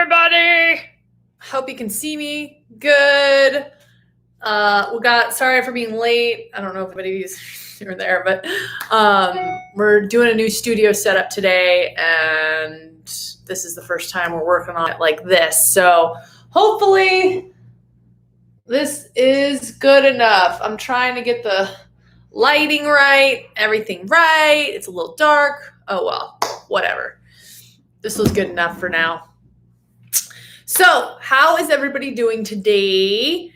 everybody. Hope you can see me good. Sorry for being late. I don't know if anybody's here or there, but we're doing a new studio setup today, and this is the first time we're working on it like this. So hopefully this is good enough. I'm trying to get the lighting right, everything right. It's a little dark. Oh well, whatever. This was good enough for now. So, how is everybody doing today?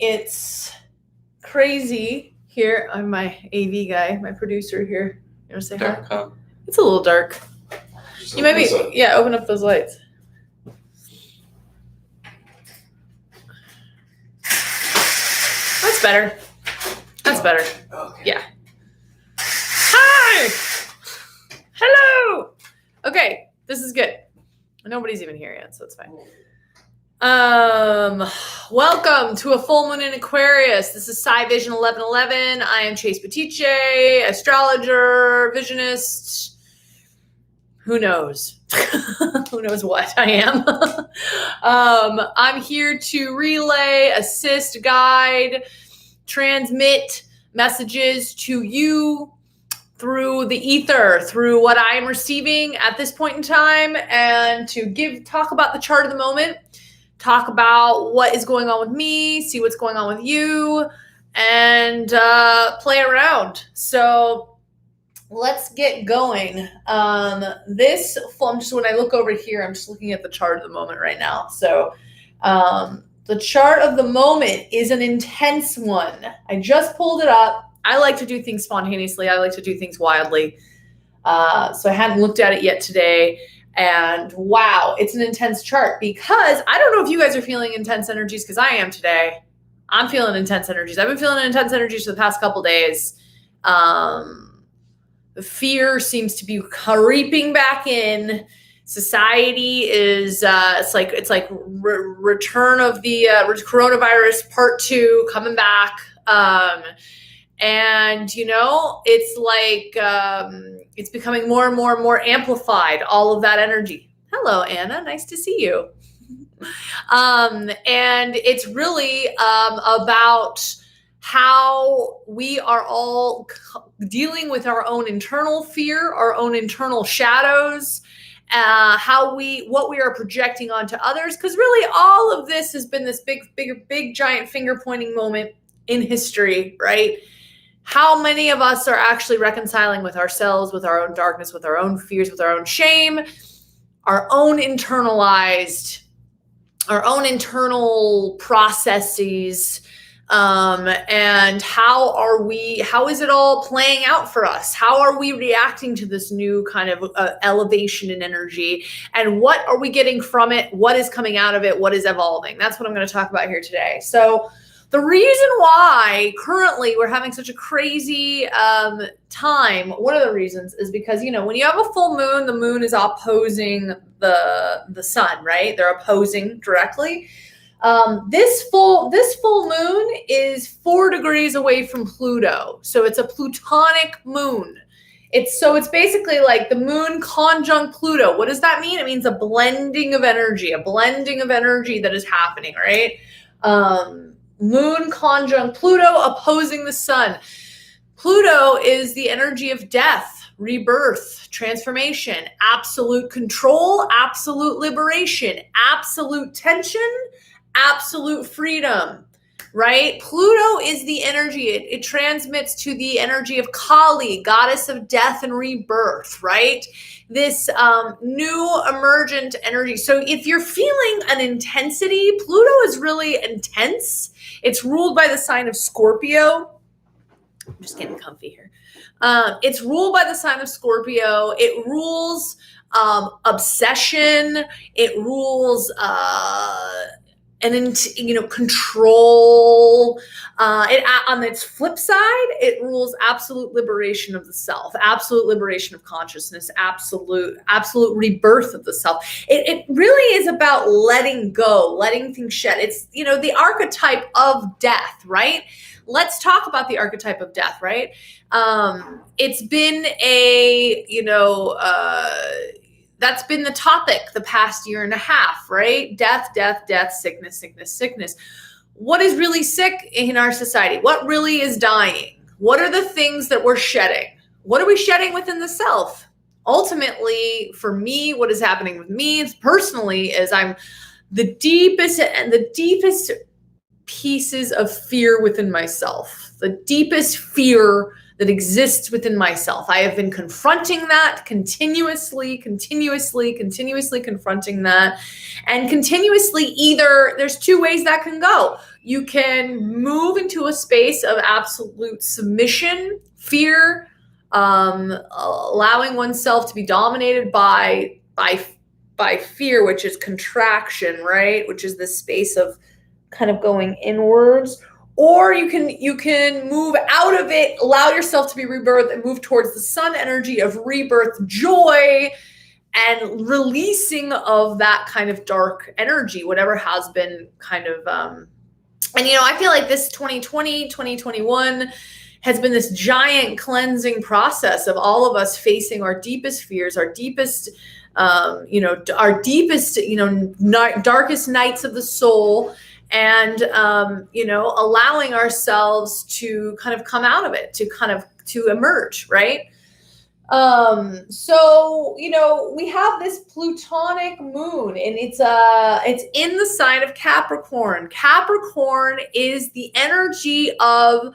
It's crazy here. I'm my AV guy, my producer here. You want to say dark, hi? huh? It's a little dark. You might be, open up those lights. That's better. That's better. Okay. Yeah. Hi! Hello! Okay, this is good. Nobody's even here yet, so it's fine. Welcome to a full moon in Aquarius. This is Psi.Vision 1111. I am Chase Batice, astrologer, visionist. Who knows? Who knows what I am? I'm here to relay, assist, guide, transmit messages to you through the ether, through what I am receiving at this point in time, and to talk about the chart of the moment, talk about what is going on with me, see what's going on with you, and play around. So let's get going. When I look over here, I'm just looking at the chart of the moment right now. So the chart of the moment is an intense one. I just pulled it up. I like to do things spontaneously. I like to do things wildly. So I hadn't looked at it yet today. And wow, it's an intense chart because I don't know if you guys are feeling intense energies because I am today. I'm feeling intense energies. I've been feeling intense energies for the past couple days. The fear seems to be creeping back in. Society is it's like return of the coronavirus part 2 coming back. And, it's like it's becoming more and more and more amplified, all of that energy. Hello, Anna. Nice to see you. And it's really about how we are all dealing with our own internal fear, our own internal shadows, what we are projecting onto others. Because really all of this has been this big, giant finger pointing moment in history, right? How many of us are actually reconciling with ourselves, with our own darkness, with our own fears, with our own shame, our own internal processes, and how is it all playing out for us? How are we reacting to this new kind of elevation in energy? And what are we getting from it? What is coming out of it? What is evolving? That's what I'm going to talk about here today. So the reason why currently we're having such a crazy time, one of the reasons is because, when you have a full moon, the moon is opposing the sun, right? They're opposing directly. This full moon is 4 degrees away from Pluto. So it's a plutonic moon. It's basically like the moon conjunct Pluto. What does that mean? It means a blending of energy that is happening, right? Moon conjunct Pluto opposing the sun. Pluto is the energy of death, rebirth, transformation, absolute control, absolute liberation, absolute tension, absolute freedom, right? Pluto is the energy. It transmits to the energy of Kali, goddess of death and rebirth, right? This new emergent energy. So if you're feeling an intensity, Pluto is really intense. It's ruled by the sign of Scorpio. I'm just getting comfy here. It's ruled by the sign of Scorpio. It rules obsession. It rules control. On its flip side, it rules absolute liberation of the self, absolute liberation of consciousness, absolute rebirth of the self. It really is about letting go, letting things shed. It's, the archetype of death, right? Let's talk about the archetype of death, right? It's been that's been the topic the past year and a half, right? Death, death, death, sickness, sickness, sickness. What is really sick in our society? What really is dying? What are the things that we're shedding? What are we shedding within the self? Ultimately, for me, what is happening with me personally is I'm the deepest pieces of fear within myself, the deepest fear that exists within myself. I have been confronting that continuously confronting that, and continuously either there's two ways that can go. You can move into a space of absolute submission, fear, allowing oneself to be dominated by fear, which is contraction, right? Which is this space of kind of going inwards. Or you can move out of it, allow yourself to be rebirthed, and move towards the sun energy of rebirth, joy, and releasing of that kind of dark energy, whatever has been kind of, and I feel like this 2020, 2021 has been this giant cleansing process of all of us facing our deepest fears, our deepest, darkest nights of the soul, and allowing ourselves to kind of come out of it, to emerge, right? So we have this Plutonic moon, and it's in the sign of Capricorn. Capricorn is the energy of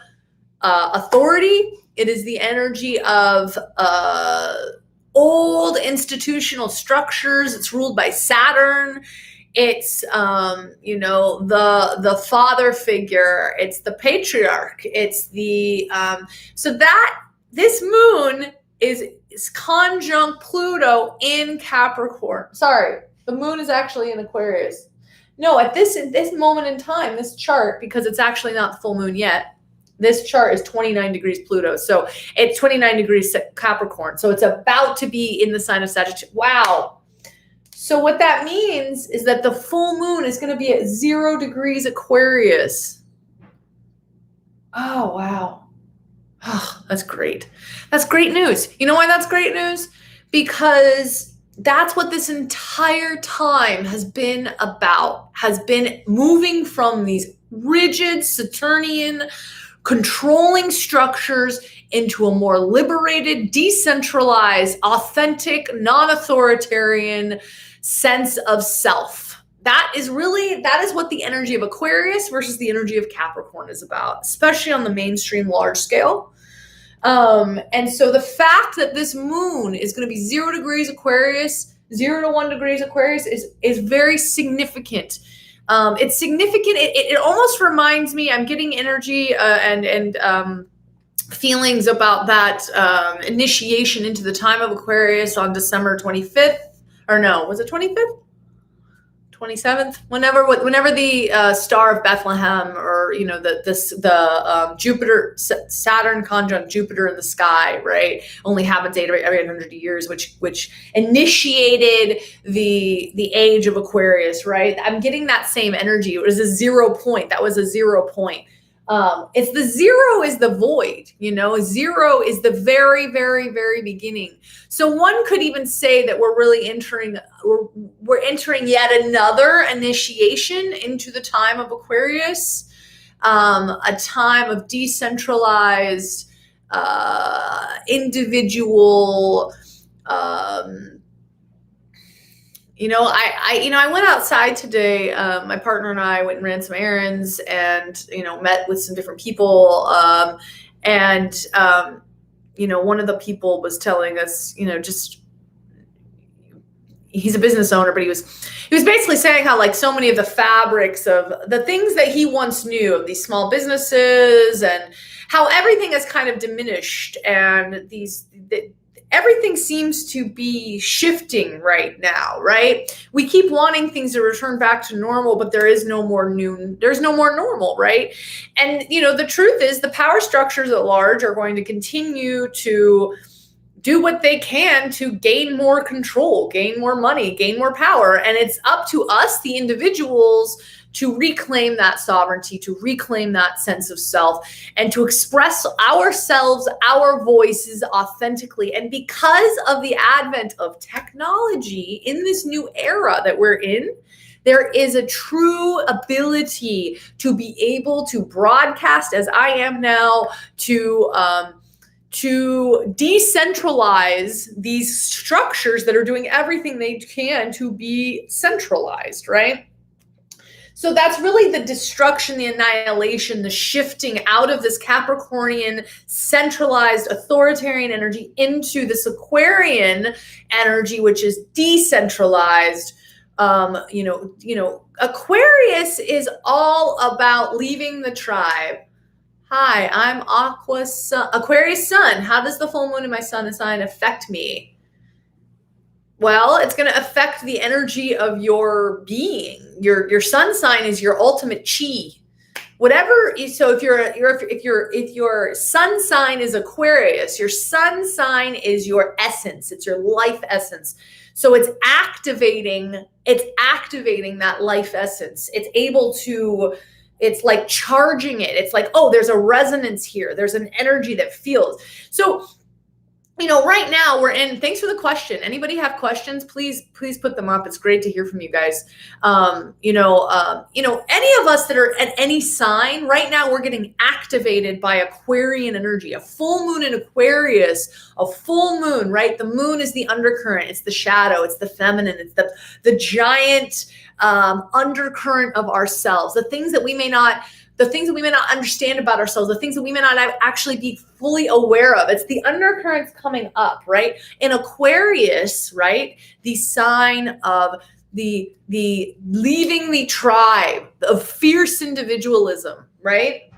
authority. It is the energy of old institutional structures. It's ruled by Saturn. It's the father figure. It's the patriarch. It's the so that this moon is conjunct Pluto in Capricorn. Sorry, the moon is actually in Aquarius. No, at this moment in time, this chart, because it's actually not the full moon yet, this chart is 29 degrees Pluto. So it's 29 degrees Capricorn. So it's about to be in the sign of Sagittarius. Wow. So what that means is that the full moon is going to be at 0 degrees Aquarius. Oh, wow. Oh, that's great. That's great news. You know why that's great news? Because that's what this entire time has been about, has been moving from these rigid Saturnian controlling structures into a more liberated, decentralized, authentic, non-authoritarian sense of self. That is what the energy of Aquarius versus the energy of Capricorn is about, especially on the mainstream large scale. And so the fact that this moon is going to be 0 degrees Aquarius, 0 to 1 degrees Aquarius is very significant. It's significant. It almost reminds me, I'm getting energy and feelings about that initiation into the time of Aquarius on December 25th. Or no, was it 25th? 27th? Whenever the Star of Bethlehem, or the Jupiter, Saturn conjunct Jupiter in the sky, right, only happens every 800 years, which initiated the age of Aquarius, right? I'm getting that same energy. It was a 0 point. That was a 0 point. It's the 0 is the void, 0 is the very, very, very beginning. So one could even say that we're entering yet another initiation into the time of Aquarius, a time of decentralized, individual, I went outside today. My partner and I went and ran some errands, and met with some different people. One of the people was telling us, just he's a business owner, but he was basically saying how, like, so many of the fabrics of the things that he once knew of these small businesses, and how everything has kind of diminished, and everything seems to be shifting right now, right? We keep wanting things to return back to normal, but there's no more normal, right? And, the truth is the power structures at large are going to continue to do what they can to gain more control, gain more money, gain more power. And it's up to us, the individuals, to reclaim that sovereignty, to reclaim that sense of self, and to express ourselves, our voices authentically. And because of the advent of technology in this new era that we're in, there is a true ability to be able to broadcast, as I am now, to decentralize these structures that are doing everything they can to be centralized, right? So that's really the destruction, the annihilation, the shifting out of this Capricornian centralized authoritarian energy into this Aquarian energy, which is decentralized. Aquarius is all about leaving the tribe. Hi, I'm Aquarius sun. How does the full moon in my sun sign affect me? Well, it's going to affect the energy of your being. Your sun sign is your ultimate chi. Whatever. So if your sun sign is Aquarius, your sun sign is your essence. It's your life essence. So it's activating that life essence. It's like charging it. It's like, oh, there's a resonance here. There's an energy that feels. So, right now we're in, thanks for the question. Anybody have questions? Please put them up. It's great to hear from you guys. Any of us that are at any sign right now, we're getting activated by Aquarian energy, a full moon in Aquarius, a full moon, right? The moon is the undercurrent. It's the shadow. It's the feminine. It's the giant undercurrent of ourselves, the things that we may not understand about ourselves, the things that we may not actually be fully aware of. It's the undercurrents coming up, right? In Aquarius, right? The sign of the leaving the tribe, of fierce individualism, right?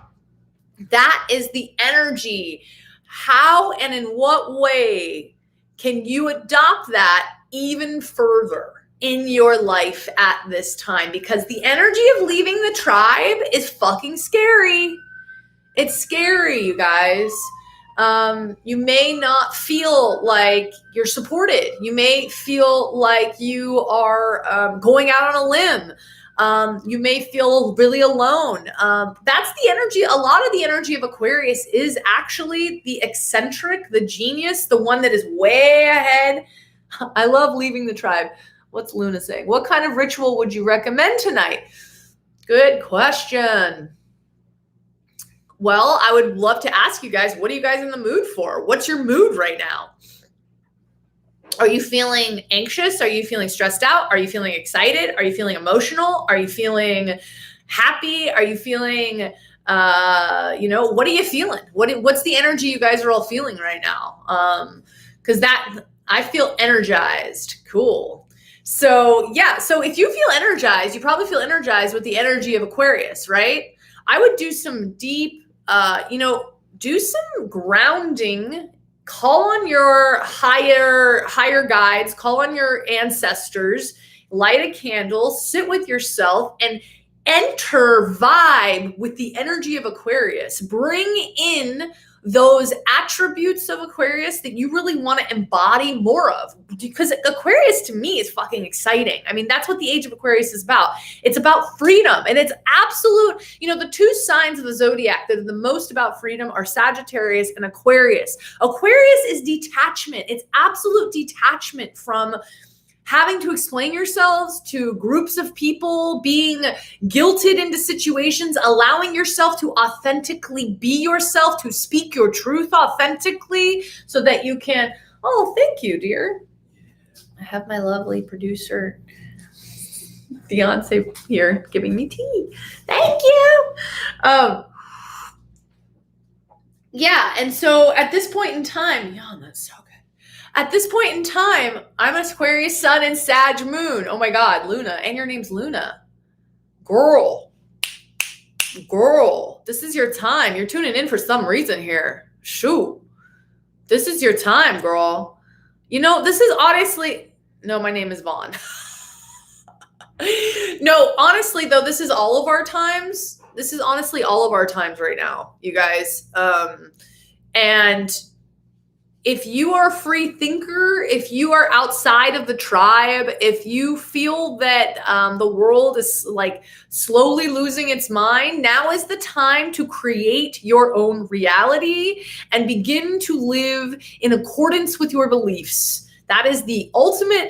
That is the energy. How and in what way can you adopt that even further in your life at this time? Because the energy of leaving the tribe is fucking scary. It's scary, you guys. You may not feel like you're supported. You may feel like you are going out on a limb. You may feel really alone. That's the energy. A lot of the energy of Aquarius is actually the eccentric, the genius, the one that is way ahead. I love leaving the tribe. What's Luna saying? What kind of ritual would you recommend tonight? Good question. Well, I would love to ask you guys, what are you guys in the mood for? What's your mood right now? Are you feeling anxious? Are you feeling stressed out? Are you feeling excited? Are you feeling emotional? Are you feeling happy? Are you feeling, what are you feeling? What's the energy you guys are all feeling right now? Because I feel energized. Cool. So if you feel energized, you probably feel energized with the energy of Aquarius, right? I would do some deep, do some grounding, call on your higher guides, call on your ancestors, light a candle, sit with yourself and vibe with the energy of Aquarius. Bring in those attributes of Aquarius that you really want to embody more of, because Aquarius to me is fucking exciting. I mean, that's what the age of Aquarius is about. It's about freedom, and it's absolute, the two signs of the zodiac that are the most about freedom are Sagittarius and Aquarius. Aquarius is detachment. It's absolute detachment from having to explain yourselves to groups of people, being guilted into situations, allowing yourself to authentically be yourself, to speak your truth authentically so that you can, oh, thank you, dear. I have my lovely producer, Beyonce, here giving me tea. Thank you. And so at this point in time, that's so good. At this point in time, I'm an Aquarius sun and Sag moon. Oh my God, Luna. And your name's Luna. Girl, this is your time. You're tuning in for some reason here. Shoot. This is your time, girl. This is honestly, no, my name is Vaughn. No, honestly though, this is all of our times. This is honestly all of our times right now, you guys. And if you are a free thinker, if you are outside of the tribe, if you feel that the world is like slowly losing its mind, now is the time to create your own reality and begin to live in accordance with your beliefs. That is the ultimate.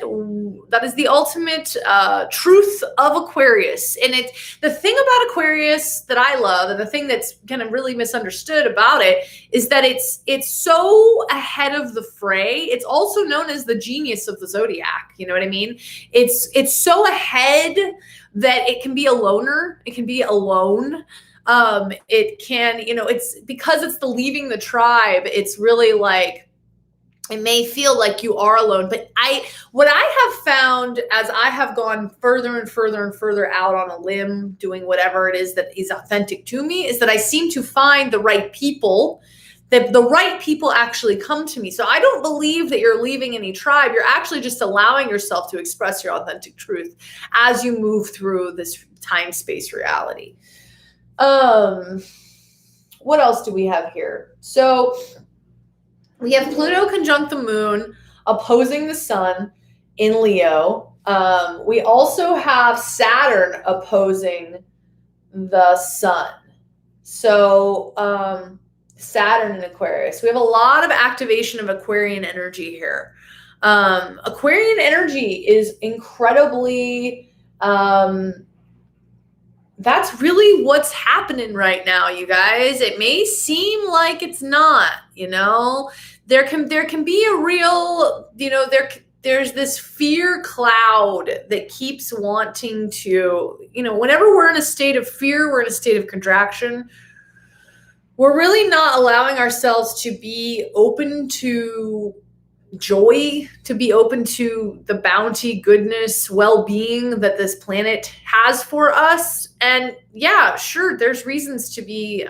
That is the ultimate truth of Aquarius. And it's the thing about Aquarius that I love, and the thing that's kind of really misunderstood about it, is that it's so ahead of the fray. It's also known as the genius of the zodiac. You know what I mean? It's so ahead that it can be a loner. It can be alone. It can, it's because it's the leaving the tribe. It's really like, it may feel like you are alone, but what I have found as I have gone further and further and further out on a limb, doing whatever it is that is authentic to me, is that I seem to find the right people, that the right people actually come to me. So I don't believe that you're leaving any tribe. You're actually just allowing yourself to express your authentic truth as you move through this time-space reality. What else do we have here? So we have Pluto conjunct the moon, opposing the sun in Leo. We also have Saturn opposing the sun. So Saturn in Aquarius. We have a lot of activation of Aquarian energy here. Aquarian energy is incredibly... that's really what's happening right now, you guys. It may seem like it's not, there can be a real, there's this fear cloud that keeps wanting to, whenever we're in a state of fear, we're in a state of contraction. We're really not allowing ourselves to be open to joy, to be open to the bounty, goodness, well-being that this planet has for us. And yeah, sure, there's reasons to be,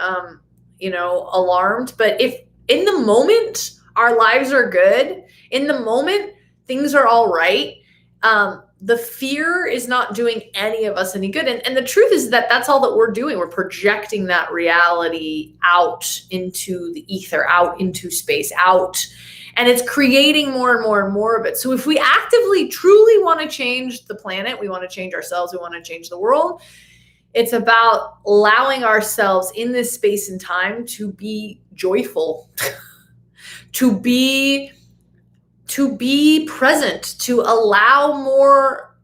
alarmed. But if in the moment our lives are good, in the moment things are all right, the fear is not doing any of us any good. And the truth is that that's all that we're doing. We're projecting that reality out into the ether, out into space, out. And it's creating more and more and more of it. So if we actively, truly want to change the planet, we want to change ourselves, we want to change the world, it's about allowing ourselves in this space and time to be joyful, to be present, to allow more.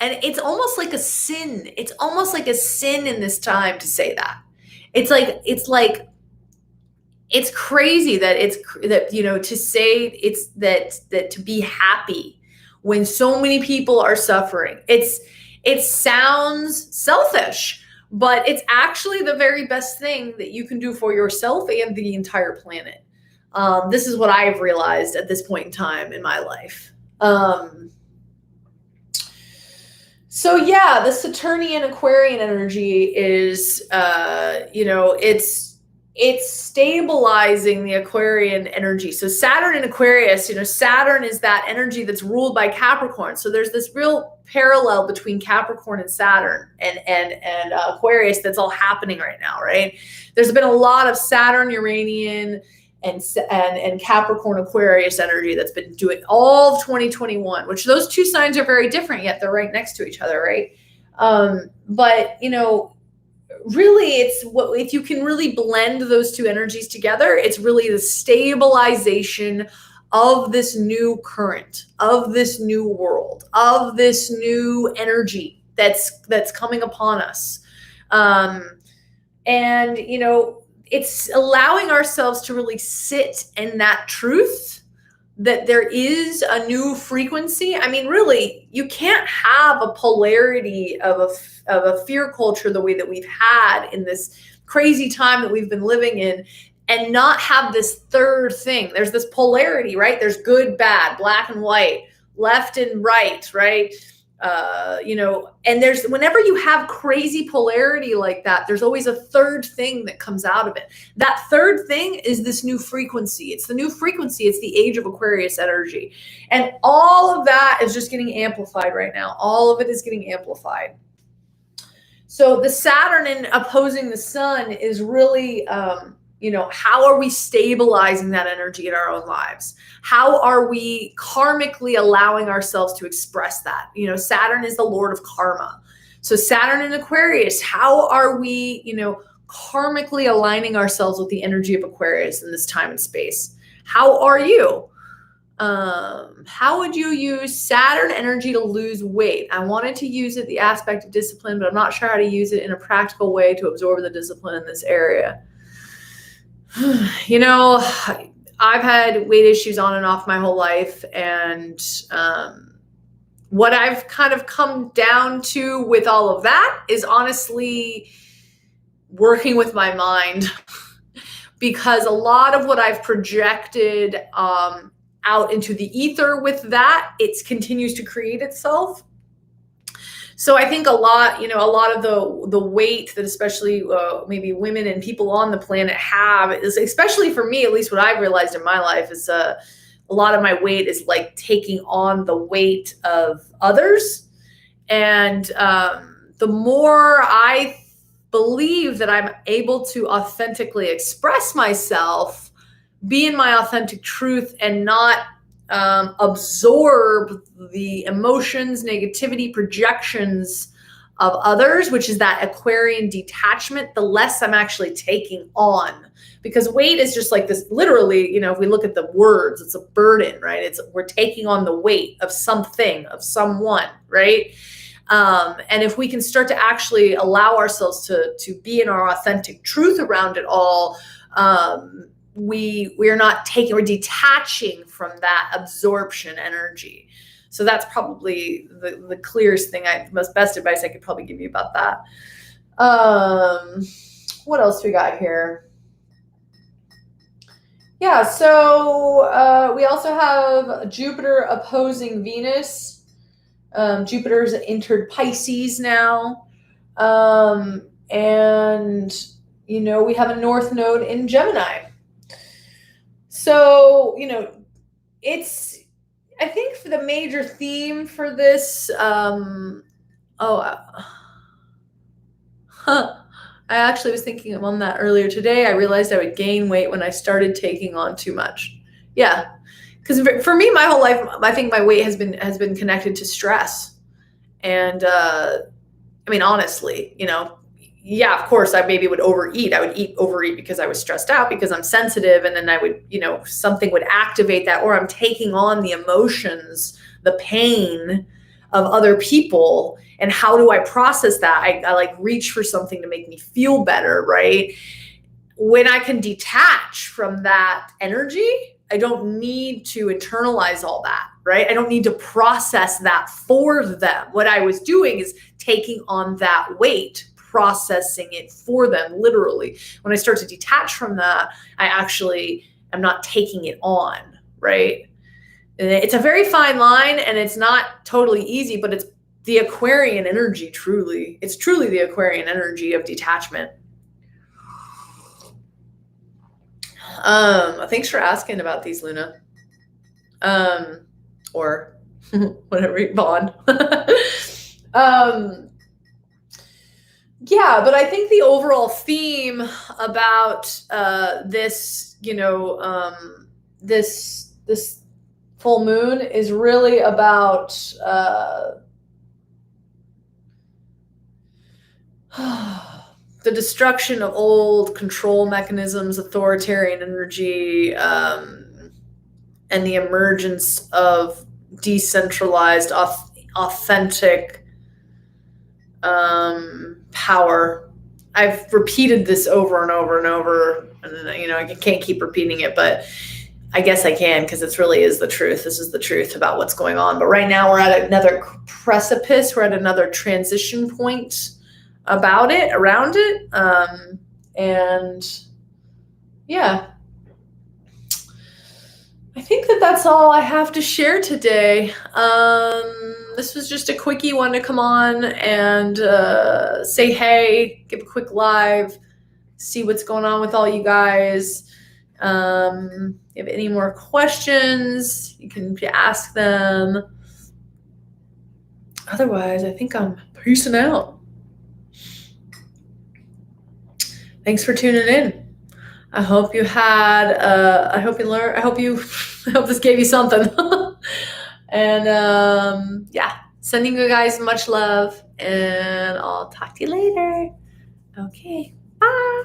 And it's almost like a sin. It's almost like a sin in this time to say that. It's crazy that to say it's that to be happy when so many people are suffering. It sounds selfish, but it's actually the very best thing that you can do for yourself and the entire planet. This is what I've realized at this point in time in my life. So yeah, the Saturnian Aquarian energy is, it's stabilizing the Aquarian energy. So Saturn in Aquarius, Saturn is that energy that's ruled by Capricorn. So there's this real parallel between Capricorn and Saturn and Aquarius that's all happening right now, right? There's been a lot of Saturn, Uranian, and Capricorn Aquarius energy that's been doing all of 2021, which those two signs are very different, yet they're right next to each other, right? But really, it's what if you can really blend those two energies together, it's really the stabilization of this new current, of this new world, of this new energy that's coming upon us. And it's allowing ourselves to really sit in that truth that there is a new frequency. I mean, really, you can't have a polarity of a fear culture the way that we've had in this crazy time that we've been living in and not have this third thing. There's this polarity, right? There's good, bad, black and white, left and right, right? And there's, whenever you have crazy polarity like that, there's always a third thing that comes out of it. That third thing is this new frequency. It's the new frequency. It's the age of Aquarius energy. And all of that is just getting amplified right now. All of it is getting amplified. So the Saturn in opposing the sun is really, how are we stabilizing that energy in our own lives? How are we karmically allowing ourselves to express that? Saturn is the Lord of karma. So Saturn in Aquarius, how are we, karmically aligning ourselves with the energy of Aquarius in this time and space? How are you? How would you use Saturn energy to lose weight? I wanted to use it the aspect of discipline, but I'm not sure how to use it in a practical way to absorb the discipline in this area. I've had weight issues on and off my whole life, and what I've kind of come down to with all of that is honestly working with my mind, because a lot of what I've projected out into the ether with that, it continues to create itself. So I think a lot of the weight that especially maybe women and people on the planet have is, especially for me, at least what I've realized in my life, is a lot of my weight is like taking on the weight of others. And the more I believe that I'm able to authentically express myself, be in my authentic truth, and not absorb the emotions, negativity, projections of others, which is that Aquarian detachment, the less I'm actually taking on. Because weight is just like this, literally, if we look at the words, it's a burden, right? We're taking on the weight of something, of someone, right? And if we can start to actually allow ourselves to be in our authentic truth around it all, we're we're detaching from that absorption energy. So that's probably the clearest thing, best advice I could probably give you about that. What else we got here? Yeah, so we also have Jupiter opposing Venus. Jupiter's entered Pisces now. And, we have a North Node in Gemini. So, I think for the major theme for this, I actually was thinking on that earlier today. I realized I would gain weight when I started taking on too much. Yeah. Because for me, my whole life, I think my weight has been connected to stress. And, honestly, yeah, of course, I maybe would overeat. I would overeat because I was stressed out, because I'm sensitive. And then I would, something would activate that, or I'm taking on the emotions, the pain of other people. And how do I process that? I like reach for something to make me feel better, right? When I can detach from that energy, I don't need to internalize all that, right? I don't need to process that for them. What I was doing is taking on that weight, processing it for them, literally. When I start to detach from that, I actually am not taking it on, right? And it's a very fine line, and it's not totally easy, but it's the Aquarian energy, truly. It's truly the Aquarian energy of detachment. Thanks for asking about these, Luna. Or whatever, Vaughn. Yeah, but I think the overall theme about this, this full moon is really about the destruction of old control mechanisms, authoritarian energy, and the emergence of decentralized, authentic power. I've repeated this over and over and over, and I can't keep repeating it, but I guess I can, because it really is the truth. This is the truth about what's going on. But right now we're at another precipice. We're at another transition point around it. And yeah, I think that's all I have to share today. This was just a quickie one to come on and say hey, give a quick live, see what's going on with all you guys. If you have any more questions, you can ask them. Otherwise, I think I'm peacing out. Thanks for tuning in. I hope you had, I hope you learned, I hope this gave you something. And yeah, sending you guys much love, and I'll talk to you later. Okay, bye.